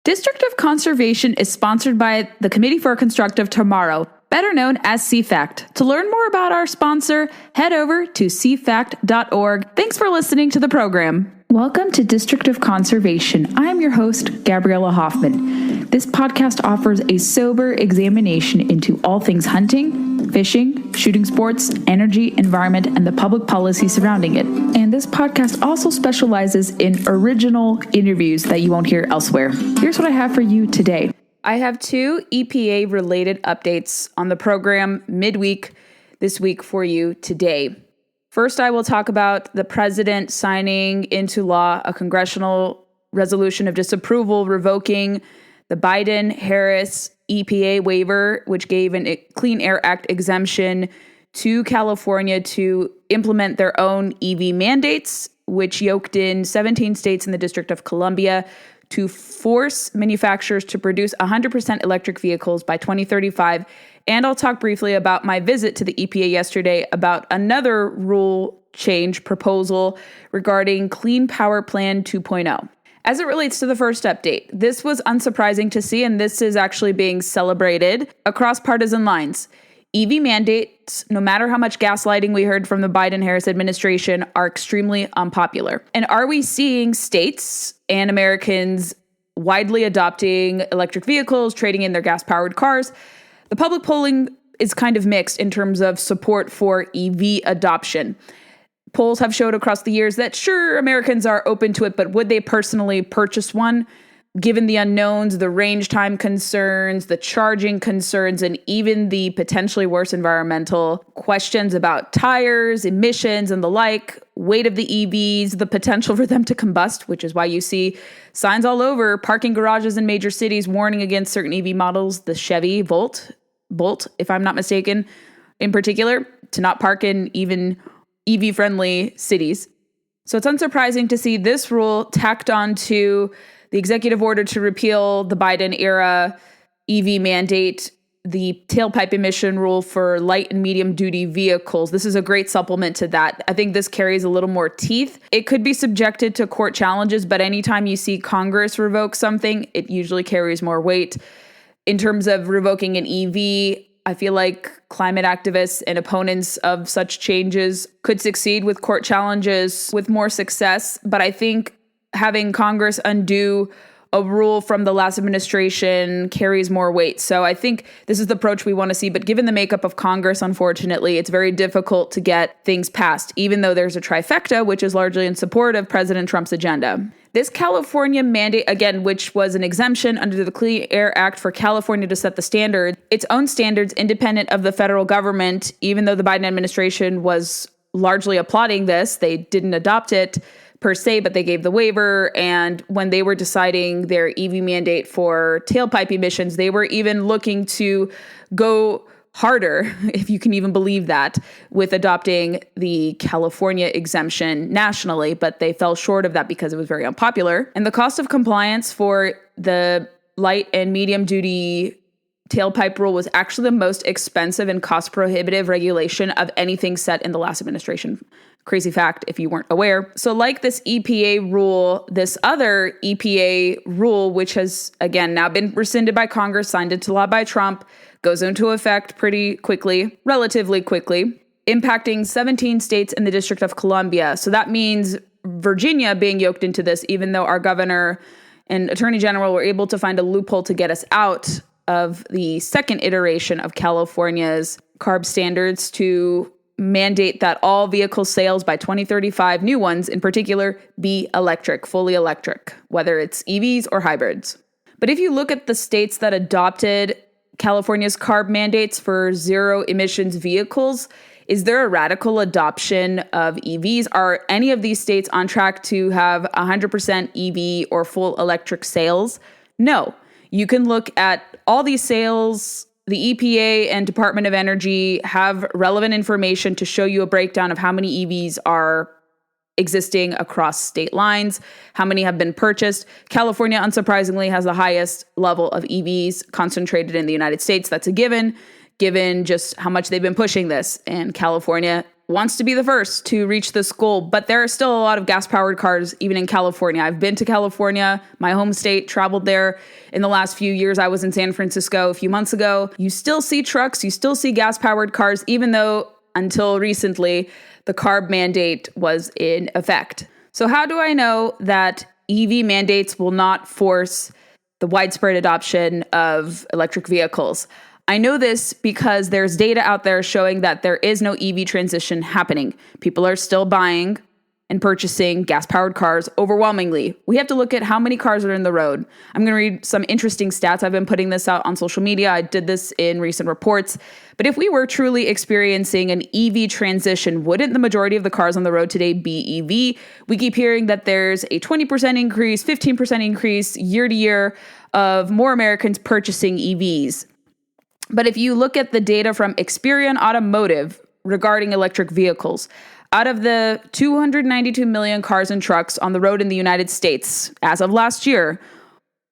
District of Conservation is sponsored by the Committee for a Constructive Tomorrow, better known as CFACT. To learn more about our sponsor, head over to cfact.org. Thanks for listening to the program. Welcome to District of Conservation. I'm your host, Gabriella Hoffman. This podcast offers a sober examination into all things hunting, fishing, shooting sports, energy, environment, and the public policy surrounding it. And this podcast also specializes in original interviews that you won't hear elsewhere. Here's what I have for you today. I have two EPA-related updates on the program midweek this week for you today. First, I will talk about the president signing into law a congressional resolution of disapproval revoking the Biden-Harris EPA waiver, which gave a Clean Air Act exemption to California to implement their own EV mandates, which yoked in 17 states in the District of Columbia to force manufacturers to produce 100% electric vehicles by 2035. And I'll talk briefly about my visit to the EPA yesterday about another rule change proposal regarding Clean Power Plan 2.0. As it relates to the first update, this was unsurprising to see, and this is actually being celebrated across partisan lines. EV mandates, no matter how much gaslighting we heard from the Biden-Harris administration, are extremely unpopular. And are we seeing states and Americans widely adopting electric vehicles, trading in their gas-powered cars? The public polling is kind of mixed in terms of support for EV adoption. Polls have showed across the years that sure, Americans are open to it, but would they personally purchase one? Given the unknowns, the range time concerns, the charging concerns, and even the potentially worse environmental questions about tires, emissions, and the like, weight of the EVs, the potential for them to combust, which is why you see signs all over parking garages in major cities warning against certain EV models, the Chevy Bolt, if I'm not mistaken, in particular, to not park in even EV-friendly cities. So it's unsurprising to see this rule tacked on to the executive order to repeal the Biden-era EV mandate, the tailpipe emission rule for light and medium-duty vehicles. This is a great supplement to that. I think this carries a little more teeth. It could be subjected to court challenges, but anytime you see Congress revoke something, it usually carries more weight. In terms of revoking an EV, I feel like climate activists and opponents of such changes could succeed with court challenges with more success. But I think having Congress undo a rule from the last administration carries more weight. So I think this is the approach we want to see. But given the makeup of Congress, unfortunately, it's very difficult to get things passed, even though there's a trifecta, which is largely in support of President Trump's agenda. This California mandate, again, which was an exemption under the Clean Air Act for California to set the standard, its own standards independent of the federal government, even though the Biden administration was largely applauding this, they didn't adopt it per se, but they gave the waiver. And when they were deciding their EV mandate for tailpipe emissions, they were even looking to go harder, if you can even believe that, with adopting the California exemption nationally, but they fell short of that because it was very unpopular. And the cost of compliance for the light and medium duty tailpipe rule was actually the most expensive and cost prohibitive regulation of anything set in the last administration. Crazy fact if you weren't aware. So like this EPA rule, this other EPA rule, which has again now been rescinded by Congress, signed into law by Trump, goes into effect pretty quickly, relatively quickly, impacting 17 states in the District of Columbia. So that means Virginia being yoked into this, even though our governor and attorney general were able to find a loophole to get us out of the second iteration of California's CARB standards to mandate that all vehicle sales by 2035, new ones in particular, be electric, fully electric, whether it's EVs or hybrids. But if you look at the states that adopted California's CARB mandates for zero emissions vehicles, is there a radical adoption of EVs? Are any of these states on track to have 100% EV or full electric sales? No. You can look at all these sales. The EPA and Department of Energy have relevant information to show you a breakdown of how many EVs are existing across state lines, how many have been purchased. California, unsurprisingly, has the highest level of EVs concentrated in the United States. That's a given just how much they've been pushing this. And California wants to be the first to reach this goal, but there are still a lot of gas-powered cars, even in California. I've been to California, my home state, traveled there in the last few years. I was in San Francisco a few months ago. You still see trucks, you still see gas-powered cars, even though until recently, the CARB mandate was in effect. So how do I know that EV mandates will not force the widespread adoption of electric vehicles? I know this because there's data out there showing that there is no EV transition happening. People are still buying and purchasing gas-powered cars overwhelmingly. We have to look at how many cars are in the road. I'm going to read some interesting stats. I've been putting this out on social media. I did this in recent reports. But if we were truly experiencing an EV transition, wouldn't the majority of the cars on the road today be EV? We keep hearing that there's a 20% increase, 15% increase year to year of more Americans purchasing EVs. But if you look at the data from Experian Automotive regarding electric vehicles, out of the 292 million cars and trucks on the road in the United States, as of last year,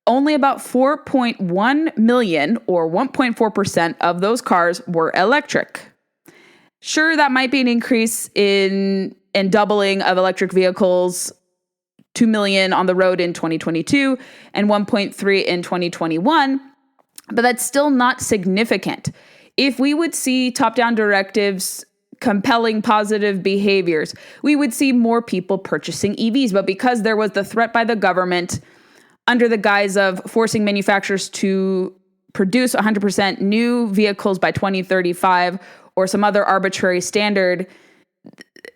only about 4.1 million, or 1.4% of those cars were electric. Sure, that might be an increase in doubling of electric vehicles, 2 million on the road in 2022 and 1.3 in 2021, but that's still not significant. If we would see top-down directives compelling positive behaviors, we would see more people purchasing EVs. But because there was the threat by the government under the guise of forcing manufacturers to produce 100% new vehicles by 2035 or some other arbitrary standard,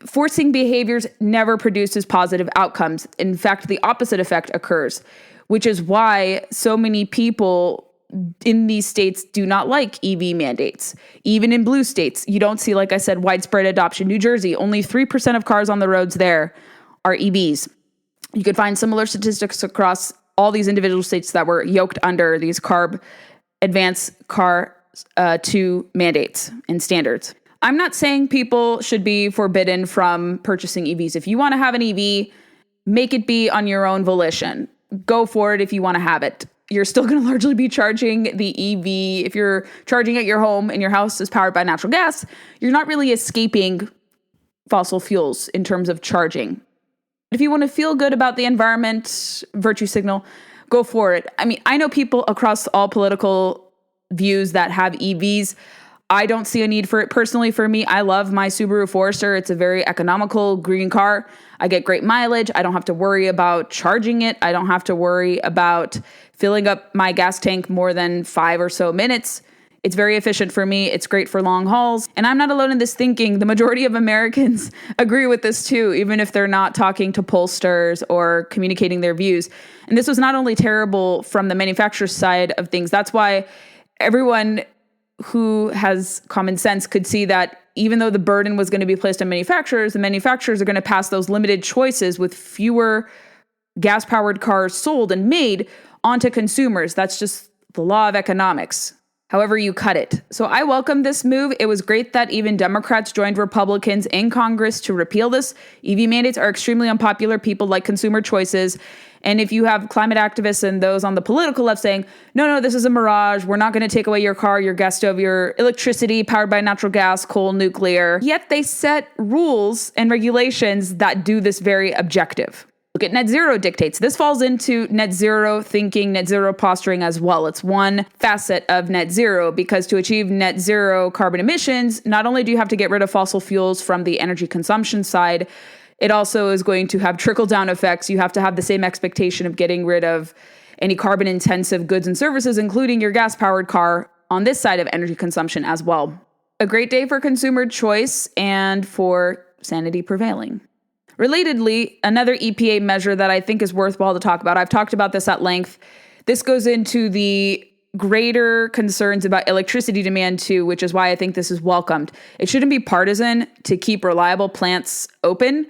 forcing behaviors never produces positive outcomes. In fact, the opposite effect occurs, which is why so many people in these states do not like EV mandates. Even in blue states, you don't see, like I said, widespread adoption. New Jersey, only 3% of cars on the roads there are EVs. You could find similar statistics across all these individual states that were yoked under these CARB advanced car 2 mandates and standards. I'm not saying people should be forbidden from purchasing EVs. If you want to have an EV, make it be on your own volition. Go for it if you want to have it. You're still going to largely be charging the EV. If you're charging at your home and your house is powered by natural gas, you're not really escaping fossil fuels in terms of charging. If you want to feel good about the environment, virtue signal, go for it. I mean, I know people across all political views that have EVs. I don't see a need for it personally. For me, I love my Subaru Forester. It's a very economical green car. I get great mileage. I don't have to worry about charging it. I don't have to worry about filling up my gas tank more than 5 or so minutes. It's very efficient for me. It's great for long hauls. And I'm not alone in this thinking. The majority of Americans agree with this too, even if they're not talking to pollsters or communicating their views. And this was not only terrible from the manufacturer's side of things. That's why everyone who has common sense could see that even though the burden was going to be placed on manufacturers, the manufacturers are going to pass those limited choices with fewer gas-powered cars sold and made onto consumers. That's just the law of economics, however you cut it. So I welcome this move. It was great that even Democrats joined Republicans in Congress to repeal this. EV mandates are extremely unpopular. People like consumer choices. And if you have climate activists and those on the political left saying, no, this is a mirage, we're not going to take away your car, your gas stove, your electricity powered by natural gas, coal, nuclear, yet they set rules and regulations that do this very objective. Look at net zero dictates. This falls into net zero thinking, net zero posturing as well. It's one facet of net zero because to achieve net zero carbon emissions, not only do you have to get rid of fossil fuels from the energy consumption side, it also is going to have trickle-down effects. You have to have the same expectation of getting rid of any carbon-intensive goods and services, including your gas-powered car, on this side of energy consumption as well. A great day for consumer choice and for sanity prevailing. Relatedly, another EPA measure that I think is worthwhile to talk about, I've talked about this at length. This goes into the greater concerns about electricity demand too, which is why I think this is welcomed. It shouldn't be partisan to keep reliable plants open,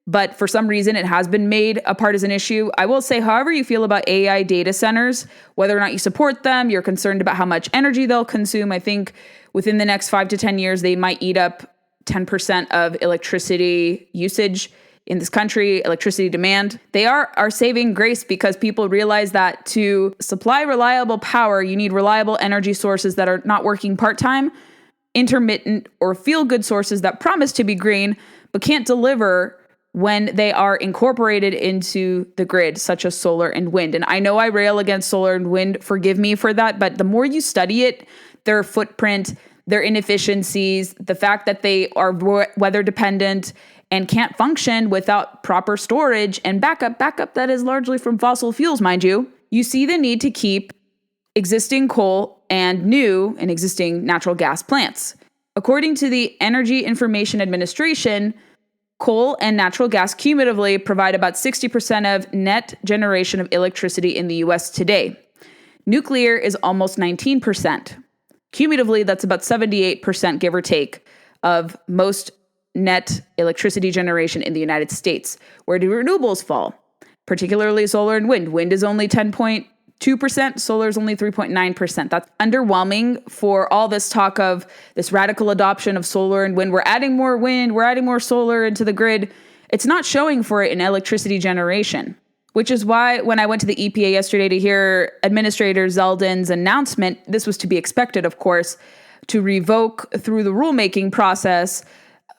but for some reason it has been made a partisan issue. I will say, however you feel about AI data centers, whether or not you support them, you're concerned about how much energy they'll consume. I think within the next 5 to 10 years, they might eat up 10% of electricity usage in this country, electricity demand. They are saving grace because people realize that to supply reliable power, you need reliable energy sources that are not working part-time intermittent or feel-good sources that promise to be green but can't deliver when they are incorporated into the grid, such as solar and wind. And I know I rail against solar and wind, forgive me for that, but the more you study it, their footprint, their inefficiencies, the fact that they are weather dependent and can't function without proper storage and backup that is largely from fossil fuels, mind you, you see the need to keep existing coal and new and existing natural gas plants. According to the Energy Information Administration, coal and natural gas cumulatively provide about 60% of net generation of electricity in the US today. Nuclear is almost 19%. Cumulatively, that's about 78%, give or take, of most net electricity generation in the United States. Where do renewables fall? Particularly solar and wind. Wind is only 10.2%, solar is only 3.9%. That's underwhelming for all this talk of this radical adoption of solar and wind. We're adding more wind, we're adding more solar into the grid. It's not showing for it in electricity generation, which is why when I went to the EPA yesterday to hear Administrator Zeldin's announcement, this was to be expected, of course, to revoke through the rulemaking process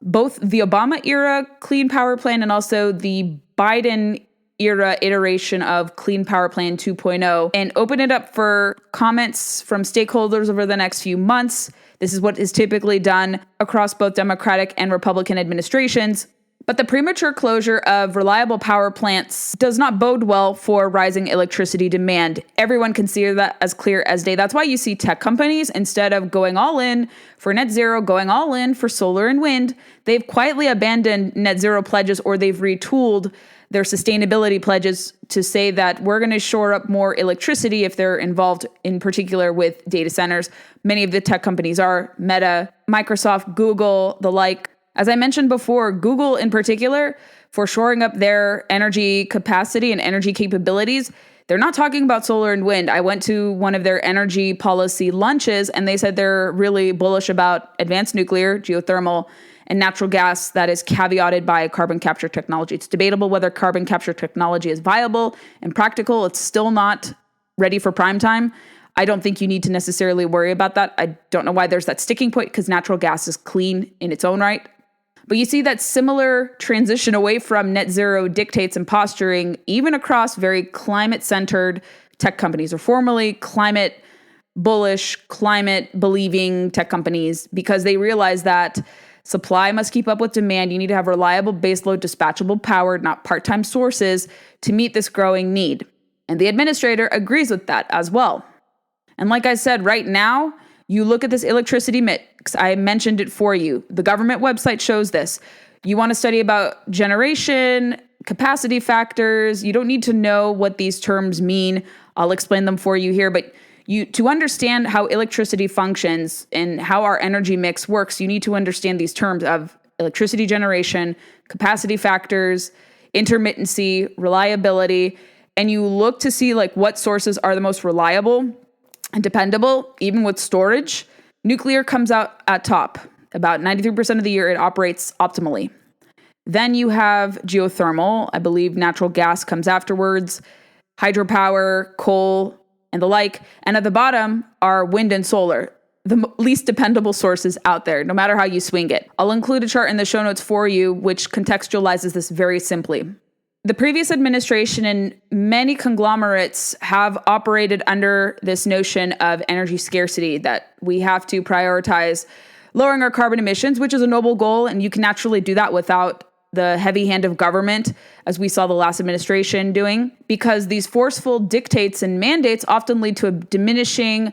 both the Obama-era Clean Power Plan and also the Biden-era iteration of Clean Power Plan 2.0 and open it up for comments from stakeholders over the next few months. This is what is typically done across both Democratic and Republican administrations. But the premature closure of reliable power plants does not bode well for rising electricity demand. Everyone can see that as clear as day. That's why you see tech companies, instead of going all in for net zero, going all in for solar and wind, they've quietly abandoned net zero pledges, or they've retooled their sustainability pledges to say that we're going to shore up more electricity if they're involved in particular with data centers. Many of the tech companies are Meta, Microsoft, Google, the like. As I mentioned before, Google in particular, for shoring up their energy capacity and energy capabilities, they're not talking about solar and wind. I went to one of their energy policy lunches and they said they're really bullish about advanced nuclear, geothermal, and natural gas that is caveated by carbon capture technology. It's debatable whether carbon capture technology is viable and practical. It's still not ready for prime time. I don't think you need to necessarily worry about that. I don't know why there's that sticking point, because natural gas is clean in its own right. But you see that similar transition away from net zero dictates and posturing even across very climate-centered tech companies, or formerly climate bullish, climate believing tech companies, because they realize that supply must keep up with demand. You need to have reliable baseload dispatchable power, not part-time sources, to meet this growing need. And the administrator agrees with that as well. And like I said, right now, you look at this electricity mix, I mentioned it for you. The government website shows this. You want to study about generation, capacity factors. You don't need to know what these terms mean. I'll explain them for you here. But to understand how electricity functions and how our energy mix works, you need to understand these terms of electricity generation, capacity factors, intermittency, reliability. And you look to see like what sources are the most reliable and dependable, even with storage. Nuclear comes out at top. About 93% of the year, it operates optimally. Then you have geothermal. I believe natural gas comes afterwards, hydropower, coal, and the like. And at the bottom are wind and solar, the least dependable sources out there, no matter how you swing it. I'll include a chart in the show notes for you, which contextualizes this very simply. The previous administration and many conglomerates have operated under this notion of energy scarcity, that we have to prioritize lowering our carbon emissions, which is a noble goal, and you can naturally do that without the heavy hand of government, as we saw the last administration doing, because these forceful dictates and mandates often lead to a diminishing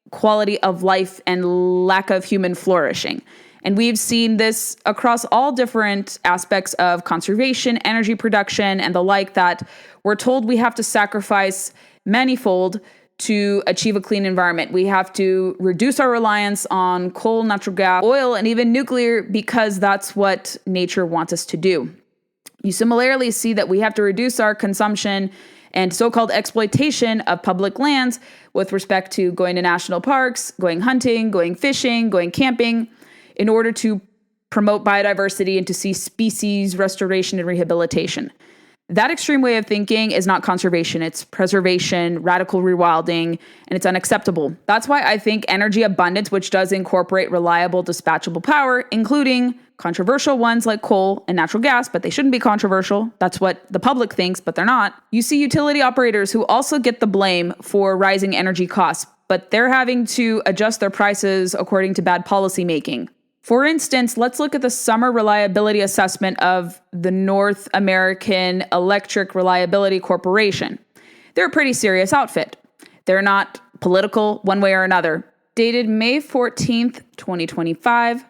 quality of life and lack of human flourishing. And we've seen this across all different aspects of conservation, energy production, and the like, that we're told we have to sacrifice manifold to achieve a clean environment. We have to reduce our reliance on coal, natural gas, oil, and even nuclear, because that's what nature wants us to do. You similarly see that we have to reduce our consumption and so-called exploitation of public lands with respect to going to national parks, going hunting, going fishing, going camping, in order to promote biodiversity and to see species restoration and rehabilitation. That extreme way of thinking is not conservation. It's preservation, radical rewilding, and it's unacceptable. That's why I think energy abundance, which does incorporate reliable, dispatchable power, including controversial ones like coal and natural gas, but they shouldn't be controversial. That's what the public thinks, but they're not. You see utility operators who also get the blame for rising energy costs, but they're having to adjust their prices according to bad policy making. For instance, let's look at the summer reliability assessment of the North American Electric Reliability Corporation. They're a pretty serious outfit. They're not political one way or another. Dated May 14th, 2025.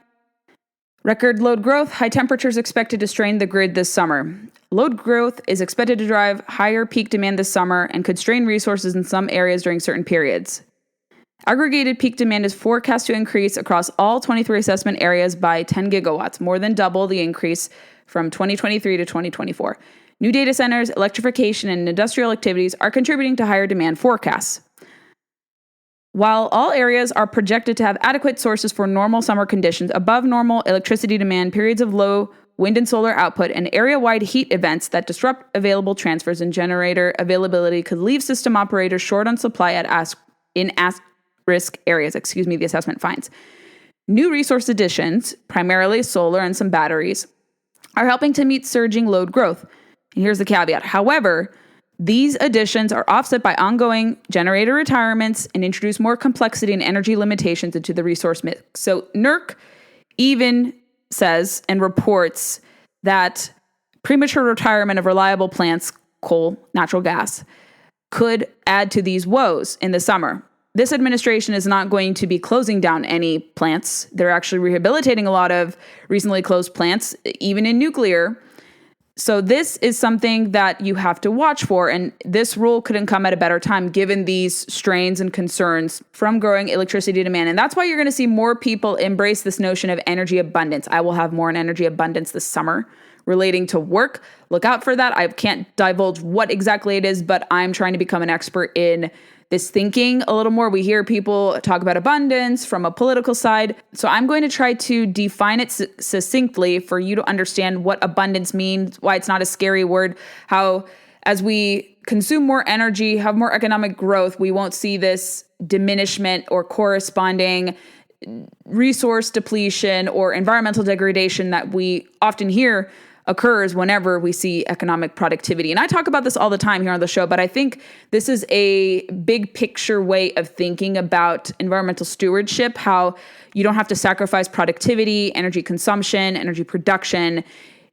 Record load growth, high temperatures expected to strain the grid this summer. Load growth is expected to drive higher peak demand this summer and could strain resources in some areas during certain periods. Aggregated peak demand is forecast to increase across all 23 assessment areas by 10 gigawatts, more than double the increase from 2023 to 2024. New data centers, electrification, and industrial activities are contributing to higher demand forecasts. While all areas are projected to have adequate sources for normal summer conditions, above normal electricity demand, periods of low wind and solar output, and area-wide heat events that disrupt available transfers and generator availability could leave system operators short on supply in risk areas, the assessment finds. New resource additions, primarily solar and some batteries, are helping to meet surging load growth. And here's the caveat. However, these additions are offset by ongoing generator retirements and introduce more complexity and energy limitations into the resource mix. So NERC even says and reports that premature retirement of reliable plants, coal, natural gas, could add to these woes in the summer. This administration is not going to be closing down any plants. They're actually rehabilitating a lot of recently closed plants, even in nuclear. So this is something that you have to watch for, and this rule couldn't come at a better time given these strains and concerns from growing electricity demand. And that's why you're going to see more people embrace this notion of energy abundance. I will have more on energy abundance this summer relating to work. Look out for that. I can't divulge what exactly it is, but I'm trying to become an expert in this thinking a little more. We hear people talk about abundance from a political side. So I'm going to try to define it succinctly for you to understand what abundance means, why it's not a scary word, how as we consume more energy, have more economic growth, we won't see this diminishment or corresponding resource depletion or environmental degradation that we often hear occurs whenever we see economic productivity. And I talk about this all the time here on the show, but I think this is a big picture way of thinking about environmental stewardship, how you don't have to sacrifice productivity, energy consumption, energy production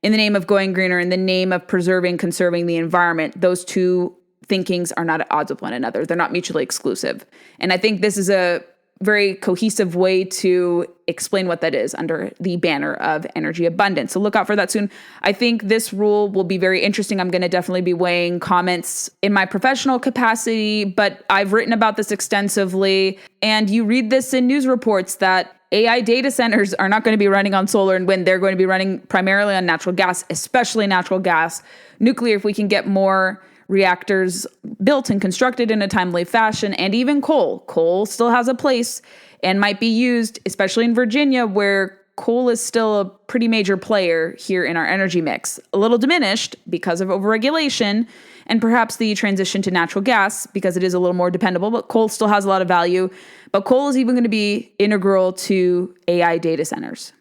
in the name of going greener, in the name of conserving the environment. Those two thinkings are not at odds with one another. They're not mutually exclusive. And I think this is a very cohesive way to explain what that is under the banner of energy abundance. So look out for that soon. I think this rule will be very interesting. I'm going to definitely be weighing comments in my professional capacity, but I've written about this extensively. And you read this in news reports that AI data centers are not going to be running on solar and wind. They're going to be running primarily on natural gas, especially natural gas. Nuclear, if we can get more reactors built and constructed in a timely fashion, and even coal. Coal still has a place and might be used, especially in Virginia, where coal is still a pretty major player here in our energy mix. A little diminished because of overregulation and perhaps the transition to natural gas because it is a little more dependable, but coal still has a lot of value. But coal is even going to be integral to AI data centers.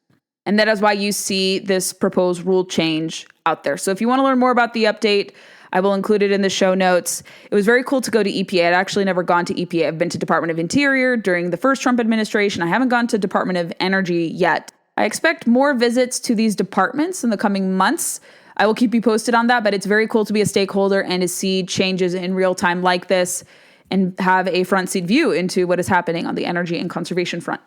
And that is why you see this proposed rule change out there. So if you want to learn more about the update, I will include it in the show notes. It was very cool to go to EPA. I'd actually never gone to EPA. I've been to Department of Interior during the first Trump administration. I haven't gone to Department of Energy yet. I expect more visits to these departments in the coming months. I will keep you posted on that, but it's very cool to be a stakeholder and to see changes in real time like this and have a front seat view into what is happening on the energy and conservation front.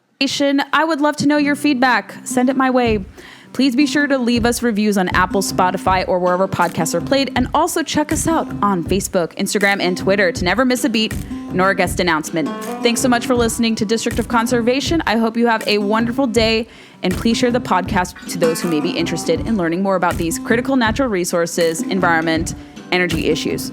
I would love to know your feedback. Send it my way. Please be sure to leave us reviews on Apple, Spotify, or wherever podcasts are played, and also check us out on Facebook, Instagram, and Twitter to never miss a beat nor a guest announcement. Thanks so much for listening to District of Conservation. I hope you have a wonderful day, and please share the podcast to those who may be interested in learning more about these critical natural resources, environment, energy issues.